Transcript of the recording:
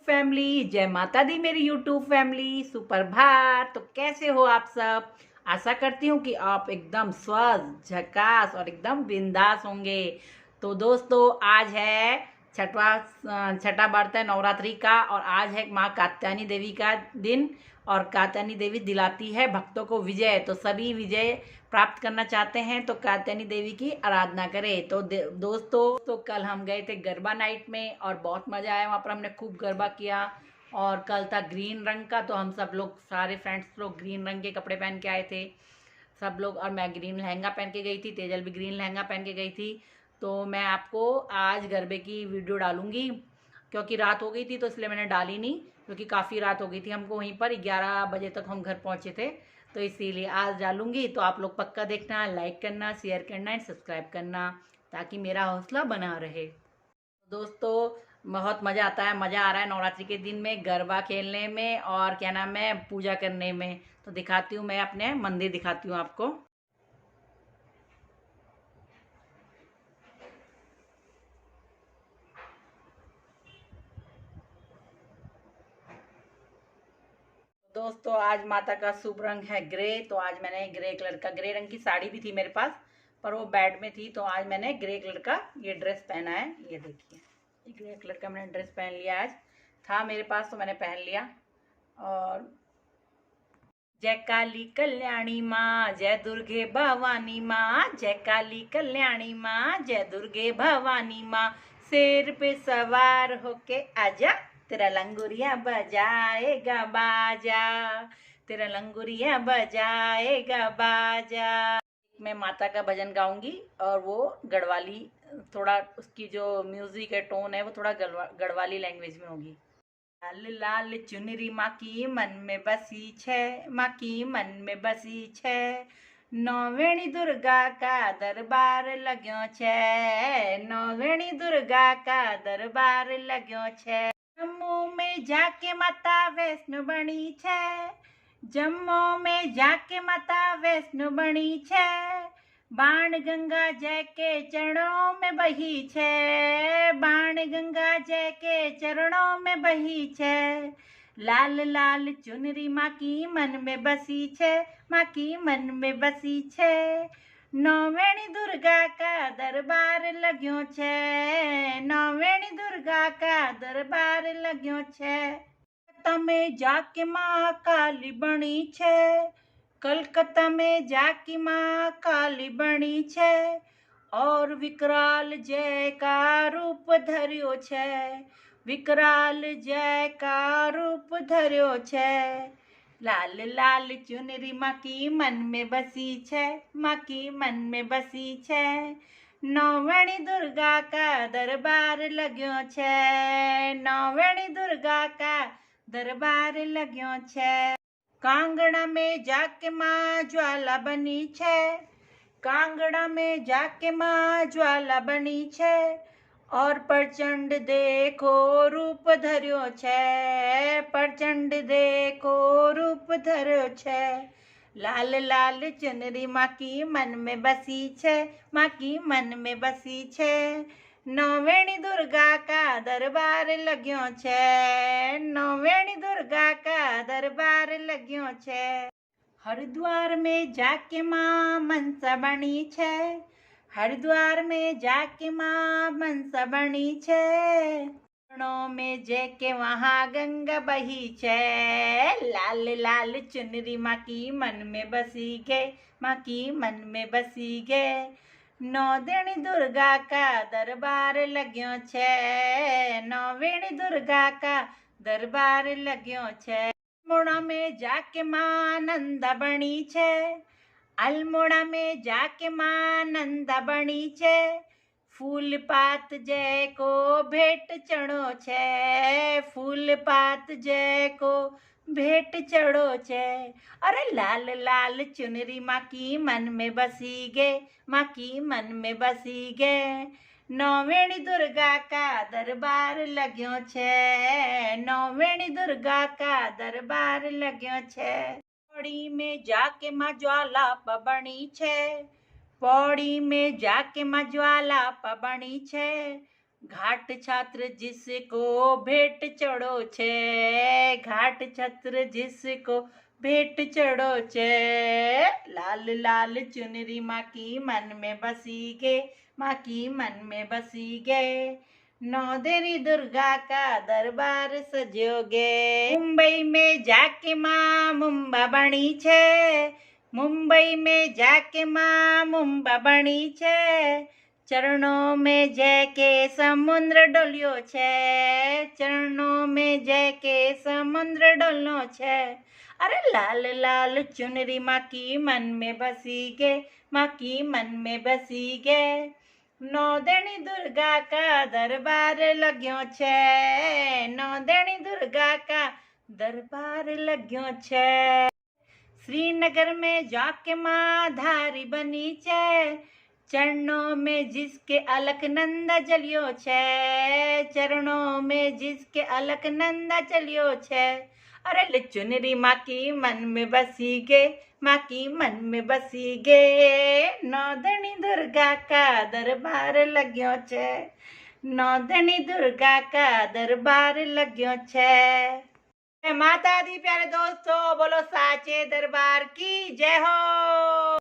Family, जय माता दी मेरी यूट्यूब फैमिली। सुप्रभात। तो कैसे हो आप सब? आशा करती हूँ कि आप एकदम स्वस्थ, झकास और एकदम बिंदास होंगे। तो दोस्तों, आज है छठा व्रत है नवरात्रि का, और आज है माँ कात्यायनी देवी का दिन। और कात्यायनी देवी दिलाती है भक्तों को विजय। तो सभी विजय प्राप्त करना चाहते हैं तो कात्यायनी देवी की आराधना करें। तो दोस्तों, तो कल हम गए थे गरबा नाइट में और बहुत मज़ा आया। वहाँ पर हमने खूब गरबा किया। और कल था ग्रीन रंग का, तो हम सब लोग, सारे फ्रेंड्स लोग ग्रीन रंग के कपड़े पहन के आए थे सब लोग। और मैं ग्रीन लहंगा पहन के गई थी, तेजल भी ग्रीन लहंगा पहन के गई थी। तो मैं आपको आज गरबे की वीडियो डालूंगी, क्योंकि रात हो गई थी तो इसलिए मैंने डाली नहीं, क्योंकि काफ़ी रात हो गई थी हमको। वहीं पर 11 बजे तक हम घर पहुँचे थे, तो इसीलिए आज डालूंगी। तो आप लोग पक्का देखना, लाइक करना, शेयर करना एंड सब्सक्राइब करना, ताकि मेरा हौसला बना रहे। दोस्तों, बहुत मज़ा आता है, मज़ा आ रहा है नवरात्रि के दिन में गरबा खेलने में और क्या नाम है, पूजा करने में। तो दिखाती हूँ, मैं अपने मंदिर दिखाती हूँ आपको। दोस्तों, आज माता का शुभ रंग है ग्रे। तो आज मैंने ग्रे कलर का, ग्रे रंग की साड़ी भी थी मेरे पास, पर वो बेड में थी, तो आज मैंने ग्रे कलर का ये ड्रेस पहना है। ये देखिए, ये ग्रे कलर का मैंने ड्रेस पहन लिया। आज था मेरे पास तो मैंने पहन लिया। और जय काली कल्याणी माँ, जय दुर्गे भवानी माँ, जय काली कल्याणी माँ, जय दुर्गे भवानी माँ। शेर पे सवार होके आजा, तेरा लंगुरिया बजाएगा बाजा, तेरा लंगुरिया बजाएगा बाजा। मैं माता का भजन गाऊंगी, और वो गढ़वाली, थोड़ा उसकी जो म्यूजिक है, टोन है, वो थोड़ा गढ़वाली लैंग्वेज में होगी। लाल लाल चुनरी माँ की मन में बसी छे, माँ की मन में बसी छे। नौवेणी दुर्गा का दरबार लग्यो छे, नौवेणी दुर्गा का दरबार लग्यो छे। जम्मू में जाके माता वैष्णो बनी छे, जम्मू में जाके माता वैष्णो बनी छे। बाण गंगा जय के चरणों में बही छे, बाण गंगा जय के चरणों में बही छे। लाल लाल चुनरी माँ की मन में बसी छे, माँ की मन में बसी छे। नौवेणी दुर्गा का दरबार लग्यो छे, नौवेणी दुर्गा का दरबार लग्यो छे। तमे जाके माँ काली बनी छे, कलकत्ता में जाकी माँ काली बनी छे। और विकराल जय का रूप धर्यो छे, विकराल जय का रूप धर्यो छे। लाल लाल चुनरी माँ की मन में बसी छे, माँ की मन में बसी छे। नौवेणी दुर्गा का दरबार लग्यो छे, नौवेणी दुर्गा का दरबार लग्यो छे। कांगड़ा में जाके माँ ज्वाला बनी छे, कांगड़ा में जाके माँ ज्वाला बनी छे। और प्रचंड देखो रूप धर्यो छे, प्रचंड देखो रूप धर्यो छे। लाल लाल चुनरी माँ की मन में बसी छे, माँ की मन में बसी छे। नौवेणी दुर्गा का दरबार लग्यो छे, नौवेणी दुर्गा का दरबार लग्यो छे। हरिद्वार में जाके माँ मनसा बनी छे, हरिद्वार में जाके माँ मनसा बनी छे। चरणों में जेके वहाँ गंगा बही छे। लाल लाल चुनरी माँ की मन में बसी गे, माँ की मन में बसी गे। नौवेणी दुर्गा का दरबार लग्यो छे, नौवेणी दुर्गा का दरबार लग्यो छे। अल्मोड़ा में जाके माँ नंदा बनी छे, अल्मोड़ा में जाके माँ नंदा बनी छे। फूल पात जय को भेंट चढ़ो छे, फूल पात जय को भेंट चढ़ो छे। अरे लाल लाल चुनरी माँ की मन में बसी गे, माँ की मन में बसी गे। नौवेणी दुर्गा का दरबार लग्यो छे, नौवेणी दुर्गा का दरबार लग्यो छे। पौड़ी में जाके माँ ज्वाला बनी छे, पौड़ी में जाके माँ ज्वाला बनी छे। घाट छात्र जिसको भेट चढ़ो छे, घाट छात्र जिसको भेट चढ़ो छे, लाल लाल चुनरी माँ की मन में बसी गे, माँ की मन में बसी गे, नौ देवी दुर्गा का दरबार सजोगे। मुंबई में जाके माँ मुंबा बनी छे, मुंबई में जाके माँ मुंबा बनी छे, चरणों में जय के समुद्र डोलियो छे, चरणों में जय के समुद्र डोलो छे। अरे लाल लाल चुनरी माँ की मन में बसी गे, माँ की मन में बसी गे, नौदेणी दुर्गा का दरबार लग्यो छे, नौदेणी दुर्गा का दरबार लग्यो छे। श्रीनगर में जाके माँ धारी बनी छे, चरणों में जिसके अलकनंदा चलियो छे, चरणों में जिसके अलकनंदा चलियो छे। अरे चुनरी माँ की मन में बसी गे, माँ की मन में बसी गे, नौदनी दुर्गा का दरबार लग्यो छे, नौदनी दुर्गा का दरबार लग्यो छे। माता दी प्यारे दोस्तों, बोलो साचे दरबार की जय हो।